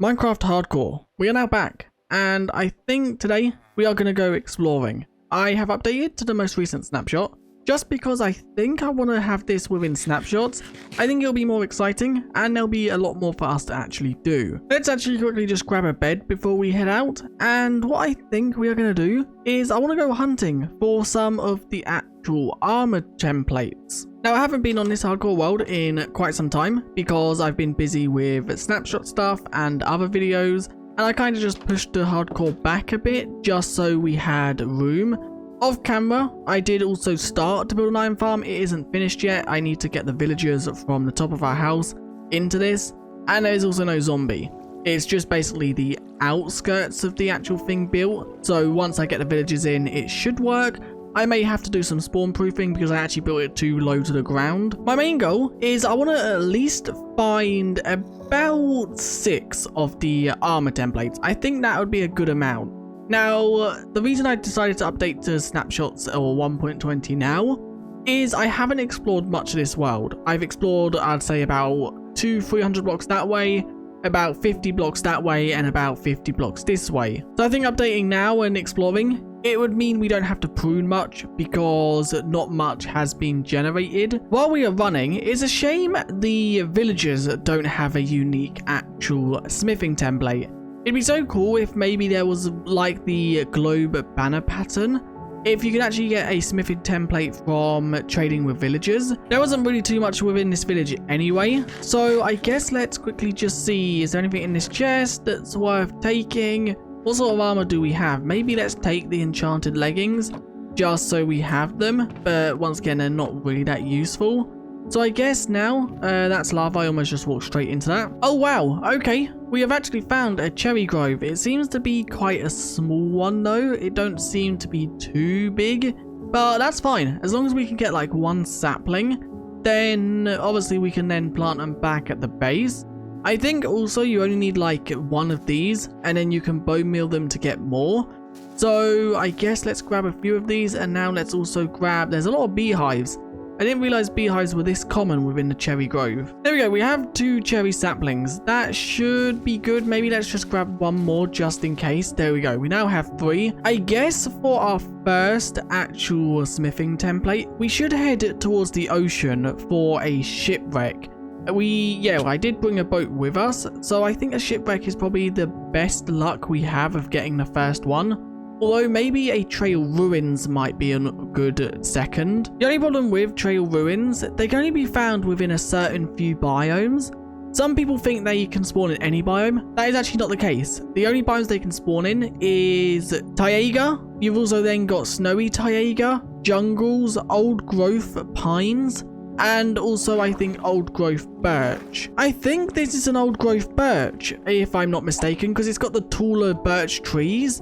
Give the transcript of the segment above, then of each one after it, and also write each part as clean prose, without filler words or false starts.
Minecraft Hardcore. We are now back, and I think today we are going to go exploring. I have updated to the most recent snapshot, just because I think I want to have this within snapshots. I think it'll be more exciting, and there'll be a lot more for us to actually do. Let's actually quickly just grab a bed before we head out, and what I think we are going to do is I want to go hunting for some of the actual armor templates. Now, I haven't been on this hardcore world in quite some time because I've been busy with snapshot stuff and other videos, and I kind of just pushed the hardcore back a bit just so we had room. Off camera, I did also start to build an iron farm. It isn't finished yet. I need to get the villagers from the top of our house into this, and there's also no zombie. It's just basically the outskirts of the actual thing built, so once I get the villagers in, it should work. I may have to do some spawn proofing because I actually built it too low to the ground. My main goal is I want to at least find about 6 of the armor templates. I think that would be a good amount. Now, the reason I decided to update to snapshots or 1.20 now is I haven't explored much of this world. I've explored, I'd say, about 200-300 blocks that way, about 50 blocks that way, and about 50 blocks this way. So I think updating now and exploring, it would mean we don't have to prune much because not much has been generated. While we are running, it's a shame the villagers don't have a unique actual smithing template. It'd be so cool if maybe there was like the globe banner pattern. If you could actually get a smithing template from trading with villagers. There wasn't really too much within this village anyway. So I guess let's quickly just see, is there anything in this chest that's worth taking? What sort of armor do we have? Maybe let's take the enchanted leggings just so we have them. But once again, they're not really that useful. So I guess now, that's lava. I almost just walked straight into that. Oh, wow. Okay. We have actually found a cherry grove. It seems to be quite a small one, though. It don't seem to be too big, but that's fine. As long as we can get like one sapling, then obviously we can then plant them back at the base. I think also you only need like one of these, and then you can bone meal them to get more. So I guess let's grab a few of these, and now let's also grab, there's a lot of beehives. I didn't realize beehives were this common within the cherry grove. There we go, we have 2 cherry saplings. That should be good. Maybe let's just grab one more just in case. There we go, we now have 3. I guess for our first actual smithing template, we should head towards the ocean for a shipwreck. I did bring a boat with us, so I think a shipwreck is probably the best luck we have of getting the first one. Although maybe a trail ruins might be a good second. The only problem with trail ruins, they can only be found within a certain few biomes. Some people think they can spawn in any biome. That is actually not the case. The only biomes they can spawn in is taiga. You've also then got snowy taiga, jungles, old growth pines, and also I think old growth birch. I think this is an old growth birch, if I'm not mistaken, because it's got the taller birch trees.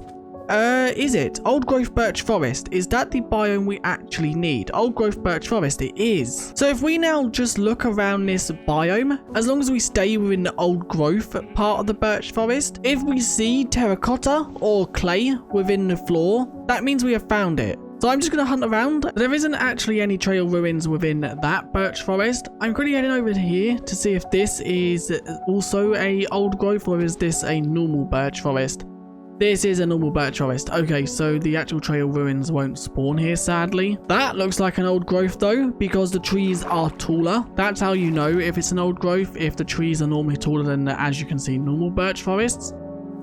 Is it? Old growth birch forest. Is that the biome we actually need? Old growth birch forest, it is. So if we now just look around this biome, as long as we stay within the old growth part of the birch forest, if we see terracotta or clay within the floor, that means we have found it. So I'm just going to hunt around. There isn't actually any trail ruins within that birch forest. I'm quickly heading over here to see if this is also a old growth or is this a normal birch forest. This is a normal birch forest. Okay, so the actual trail ruins won't spawn here, sadly. That looks like an old growth, though, because the trees are taller. That's how you know if it's an old growth, if the trees are normally taller than the, as you can see, normal birch forests.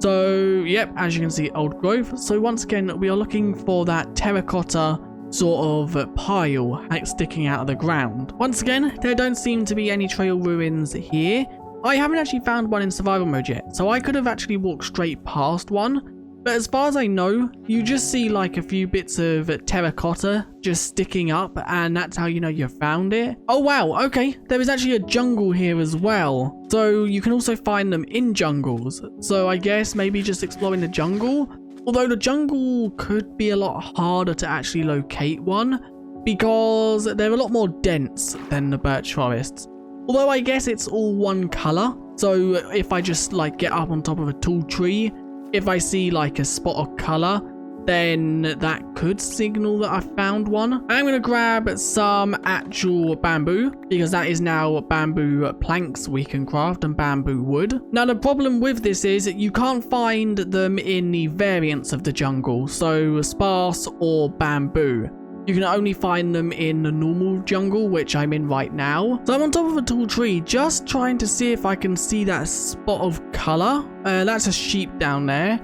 So, yep, as you can see, old growth. So once again, we are looking for that terracotta sort of pile sticking out of the ground. Once again, there don't seem to be any trail ruins here. I haven't actually found one in survival mode yet, so I could have actually walked straight past one. But as far as I know, you just see like a few bits of terracotta just sticking up, and that's how you know you found it. Oh wow, okay, there is actually a jungle here as well. So you can also find them in jungles. So I guess maybe just exploring the jungle. Although the jungle could be a lot harder to actually locate one because they're a lot more dense than the birch forests. Although I guess it's all one color. So if I just like get up on top of a tall tree, if I see like a spot of color, then that could signal that I found one. I'm going to grab some actual bamboo, because that is now bamboo planks we can craft and bamboo wood. Now, the problem with this is that you can't find them in the variants of the jungle, so sparse or bamboo. You can only find them in the normal jungle, which I'm in right now. So I'm on top of a tall tree, just trying to see if I can see that spot of color. That's a sheep down there,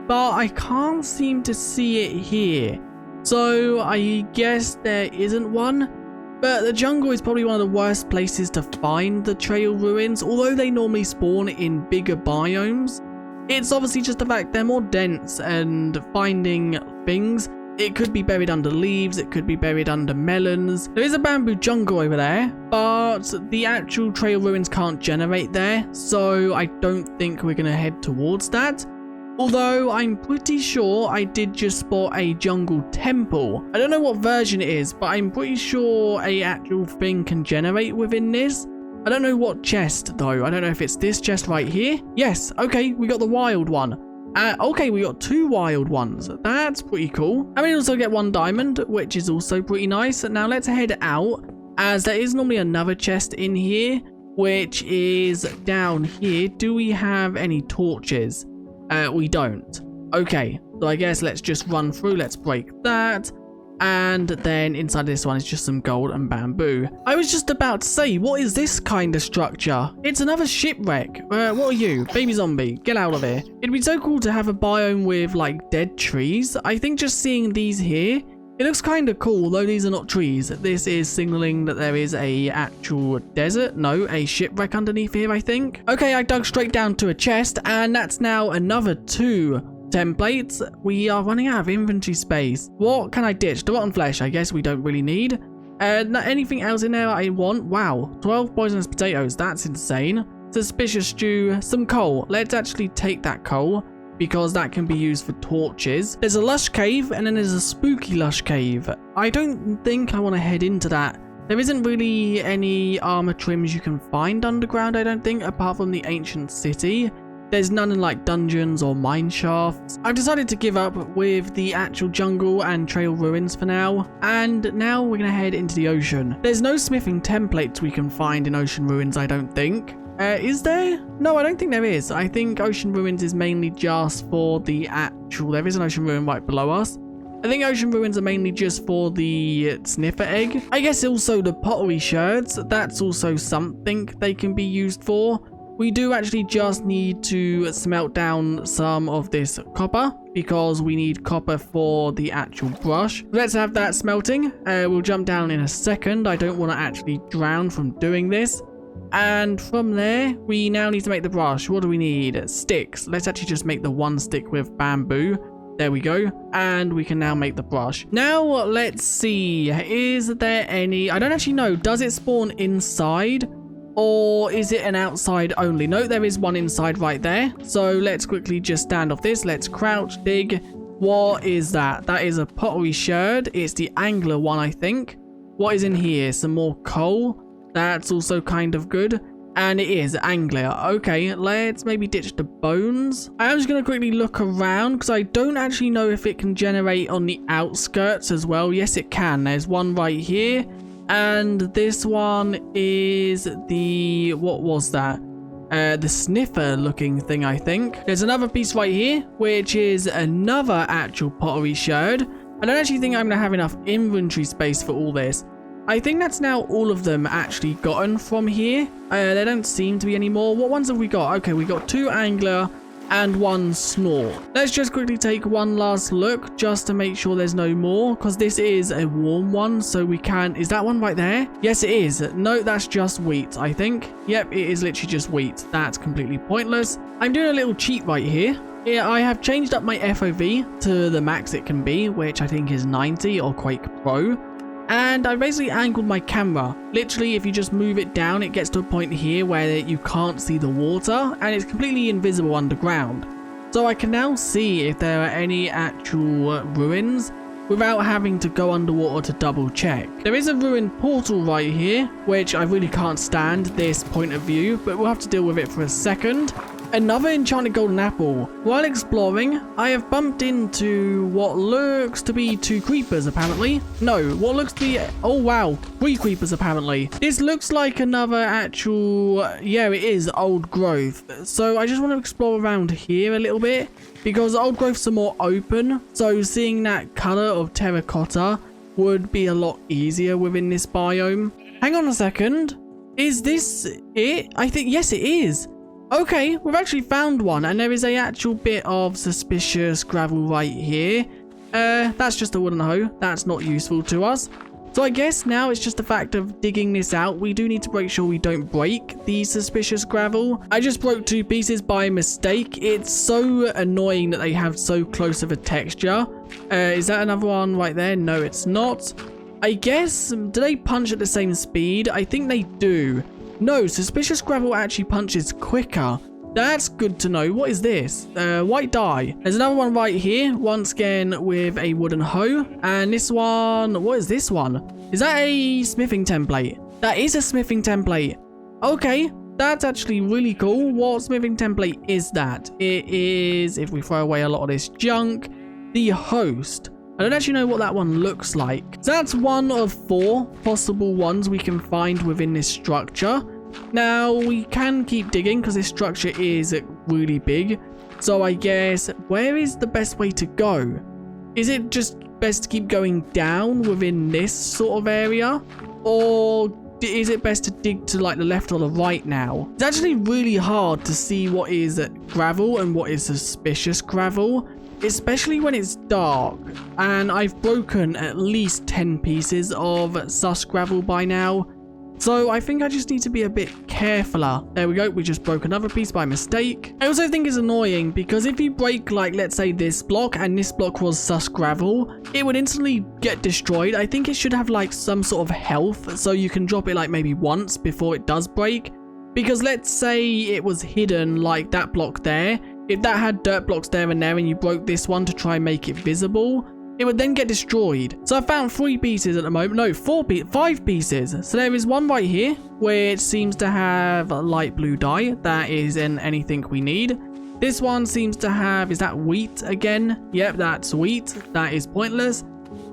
but I can't seem to see it here. So I guess there isn't one. But the jungle is probably one of the worst places to find the trail ruins, although they normally spawn in bigger biomes. It's obviously just the fact they're more dense, and finding things, it could be buried under leaves, it could be buried under melons. There is a bamboo jungle over there, but the actual trail ruins can't generate there, so I don't think we're going to head towards that. Although I'm pretty sure I did just spot a jungle temple. I don't know what version it is, but I'm pretty sure a actual thing can generate within this. I don't know what chest though. I don't know if it's this chest right here. Yes, okay, we got the wild one. Okay, we got 2 wild ones. That's pretty cool. And we also get 1 diamond, which is also pretty nice. Now let's head out, as there is normally another chest in here, which is down here. Do we have any torches? We don't. Okay, so I guess let's just run through. Let's break that. And then inside this one is just some gold and bamboo. I was just about to say, what is this kind of structure? It's another shipwreck. What are you? Baby zombie, get out of here. It'd be so cool to have a biome with like dead trees. I think just seeing these here, it looks kind of cool, though these are not trees. This is signaling that there is a actual desert. No, a shipwreck underneath here, I think. Okay, I dug straight down to a chest, and that's now another 2 templates. We are running out of inventory space. What can I ditch? The rotten flesh, I guess we don't really need. Anything else in there I want? Wow, 12 poisonous potatoes. That's insane. Suspicious stew. Some coal. Let's actually take that coal, because that can be used for torches. There's a lush cave, and then there's a spooky lush cave. I don't think I want to head into that. There isn't really any armor trims you can find underground, I don't think, apart from the ancient city. There's none in like dungeons or mine shafts. I've decided to give up with the actual jungle and trail ruins for now. And now we're going to head into the ocean. There's no smithing templates we can find in ocean ruins, I don't think. Is there? No, I don't think there is. I think ocean ruins is mainly just for the actual... There is an ocean ruin right below us. I think ocean ruins are mainly just for the sniffer egg. I guess also the pottery shards. That's also something they can be used for. We do actually just need to smelt down some of this copper, because we need copper for the actual brush. Let's have that smelting. We'll jump down in a second. I don't want to actually drown from doing this. And from there, we now need to make the brush. What do we need? Sticks. Let's actually just make the 1 stick with bamboo. There we go. And we can now make the brush. Now, let's see. Is there any... I don't actually know. Does it spawn inside? Or is it an outside only? No, there is one inside right there. So let's quickly just stand off this. Let's crouch, dig. What is that? That is a pottery shard. It's the angler one, I think. What is in here? Some more coal. That's also kind of good. And it is angler. Okay, let's maybe ditch the bones. I'm just going to quickly look around, because I don't actually know if it can generate on the outskirts as well. Yes, it can. There's one right here. And this one is the... What was that? The sniffer looking thing, I think. There's another piece right here, which is another actual pottery shard. I don't actually think I'm going to have enough inventory space for all this. I think that's now all of them actually gotten from here. There don't seem to be any more. What ones have we got? Okay, we got 2 angler and 1 snore. Let's just quickly take one last look just to make sure there's no more, because this is a warm one, so we can... Is that one right there? Yes, it is. No, that's just wheat, I think. Yep, it is literally just wheat. That's completely pointless. I'm doing a little cheat right here. Yeah, I have changed up my FOV to the max it can be, which I think is 90 or Quake Pro. And I basically angled my camera. Literally, if you just move it down, it gets to a point here where you can't see the water, and it's completely invisible underground. So I can now see if there are any actual ruins without having to go underwater to double check. There is a ruined portal right here, which I really can't stand this point of view, but we'll have to deal with it for a second. Another enchanted golden apple. While exploring, I have bumped into what looks to be 2 creepers apparently. No, what looks to be, oh wow, 3 creepers apparently. This looks like another actual, yeah it is, old growth. So I just want to explore around here a little bit because old growths are more open. So seeing that color of terracotta would be a lot easier within this biome. Hang on a second. Is this it? I think, yes it is. Okay, we've actually found one, and there is a actual bit of suspicious gravel right here. That's just a wooden hoe. That's not useful to us. So I guess now it's just a fact of digging this out. We do need to make sure we don't break the suspicious gravel. I just broke 2 pieces by mistake. It's so annoying that they have so close of a texture. Is that another one right there? No, it's not. I guess, do they punch at the same speed? I think they do. No, suspicious gravel actually punches quicker. That's good to know. What is this? White dye. There's another one right here. Once again with a wooden hoe. And this one, what is this one? Is that a smithing template? That is a smithing template. Okay, that's actually really cool. What smithing template is that? It is, if we throw away a lot of this junk, the host. I don't actually know what that one looks like. So that's one of 4 possible ones we can find within this structure. Now, we can keep digging because this structure is really big. So I guess, where is the best way to go? Is it just best to keep going down within this sort of area? Or is it best to dig to like the left or the right now? It's actually really hard to see what is gravel and what is suspicious gravel, especially when it's dark. And I've broken at least 10 pieces of sus gravel by now. So I think I just need to be a bit carefuler. There we go, we just broke another piece by mistake. I also think it's annoying because if you break, like, let's say this block and this block was sus gravel, it would instantly get destroyed. I think it should have like some sort of health so you can drop it like maybe once before it does break. Because let's say it was hidden like that block there. If that had dirt blocks there and you broke this one to try and make it visible, it would then get destroyed. So I found 3 pieces at the moment. No, 5 pieces. So there is one right here, which seems to have a light blue dye. That is in anything we need. This one seems to have, is that wheat again? Yep, that's wheat. That is pointless.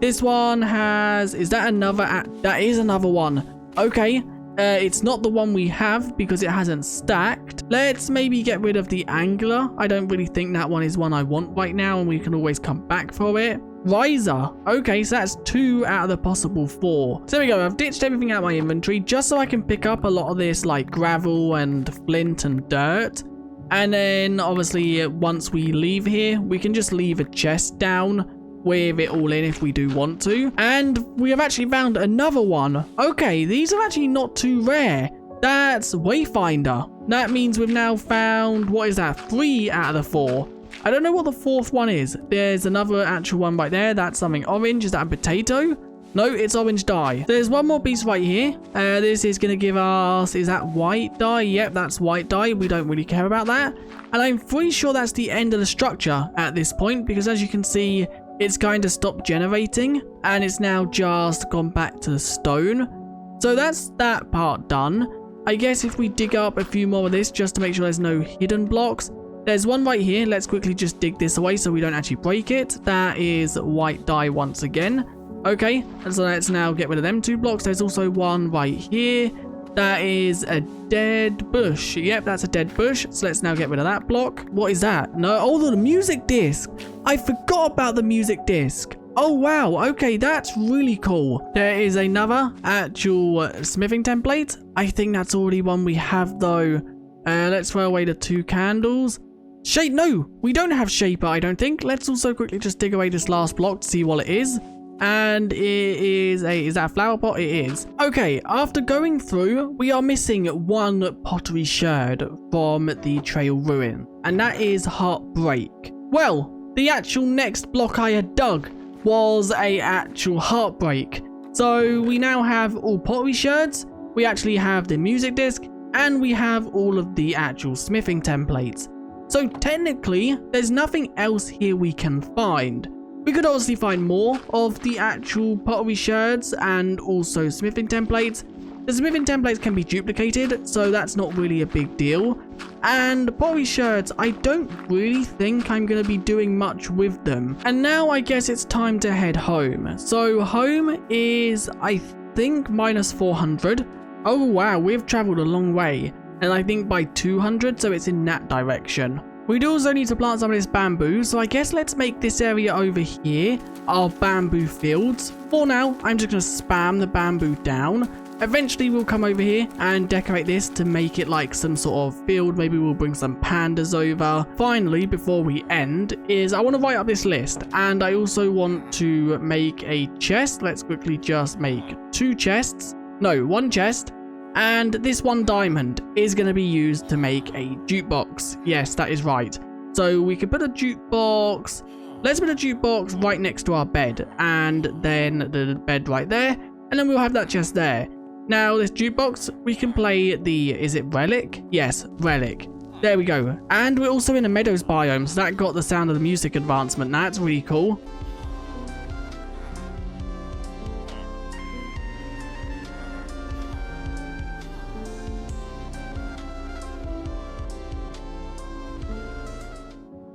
This one has, is that another? That is another one. Okay. It's not the one we have because it hasn't stacked. Let's maybe get rid of the angler. I don't really think that one is one I want right now, and we can always come back for it. Riser. Okay, so that's 2 out of the possible 4. So there we go. I've ditched everything out of my inventory just so I can pick up a lot of this like gravel and flint and dirt. And then obviously once we leave here, we can just leave a chest down with it all in if we do want to. And we have actually found another one. Okay, these are actually not too rare. That's Wayfinder. That means we've now found, what is that, 3 out of the 4. I don't know what the 4th one is. There's another actual one right there. That's something orange. Is that a potato? No, it's orange dye. There's one more piece right here. This is going to give us, is that white dye? Yep, that's white dye. We don't really care about that. And I'm pretty sure that's the end of the structure at this point, because as you can see, it's kind of stopped generating and it's now just gone back to stone. So that's that part done. I guess if we dig up a few more of this just to make sure there's no hidden blocks. There's one right here. Let's quickly just dig this away so we don't actually break it. That is white dye once again. Okay, and so let's now get rid of them 2 blocks. There's also one right here. That is a dead bush. Yep, that's a dead bush. So let's now get rid of that block. What is that? No, oh, the music disc. I forgot about the music disc. Oh, wow. Okay, that's really cool. There is another actual smithing template. I think that's already one we have, though. Let's throw away the 2 candles. Shape, no, we don't have shaper, I don't think. Let's also quickly just dig away this last block to see what it is. And it is that a flower pot? It is. Okay, after going through, we are missing 1 pottery sherd from the trail ruin. And that is Heartbreak. Well, the actual next block I had dug was a actual Heartbreak. So we now have all pottery sherds. We actually have the music disc. And we have all of the actual smithing templates. So technically, there's nothing else here we can find. We could obviously find more of the actual pottery sherds and also smithing templates, The smithing templates can be duplicated, so that's not really a big deal. And pottery sherds, I don't really think I'm going to be doing much with them. And now I guess it's time to head home. So home is, I think, minus 400. Oh wow, we've traveled a long way. And I think by 200, so it's in that direction. We do also need to plant some of this bamboo, so I guess let's make this area over here our bamboo fields. For now, I'm just going to spam the bamboo down. Eventually, we'll come over here and decorate this to make it like some sort of field. Maybe we'll bring some pandas over. Finally, before we end, I want to write up this list, and I also want to make a chest. Let's quickly just make 2 chests. No, 1 chest. And this 1 diamond is going to be used to make a jukebox. Yes, that is right. So we can put a jukebox. Let's put a jukebox right next to our bed. And then the bed right there. And then we'll have that chest there. Now, this jukebox, we can play is it Relic? Yes, Relic. There we go. And we're also in a meadows biome. So that got the sound of the music advancement. That's really cool.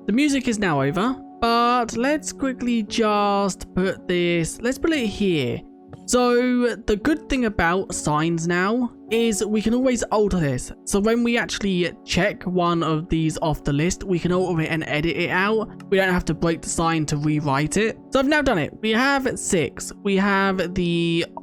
The music is now over, but let's quickly just put this, let's put it here. So the good thing about signs now is we can always alter this. So when we actually check one of these off the list, we can alter it and edit it out. We don't have to break the sign to rewrite it. So I've now done it. We have 6. We have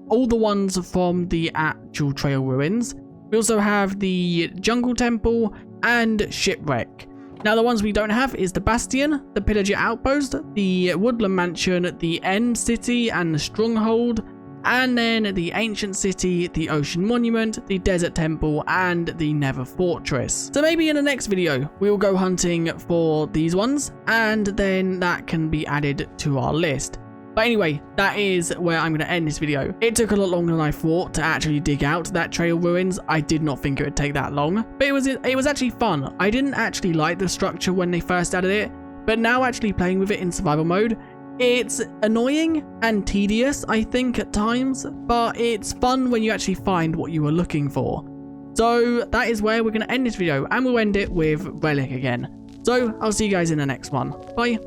all the ones from the actual trail ruins. We also have the jungle temple and shipwreck. Now, the ones we don't have is the Bastion, the Pillager Outpost, the Woodland Mansion, the End City and the Stronghold, and then the Ancient City, the Ocean Monument, the Desert Temple, and the Nether Fortress. So maybe in the next video, we'll go hunting for these ones, and then that can be added to our list. But anyway, that is where I'm going to end this video. It took a lot longer than I thought to actually dig out that trail ruins. I did not think it would take that long, but it was actually fun. I didn't actually like the structure when they first added it, but now actually playing with it in survival mode, it's annoying and tedious, I think, at times, but it's fun when you actually find what you were looking for. So that is where we're going to end this video, and we'll end it with Relic again. So I'll see you guys in the next one. Bye.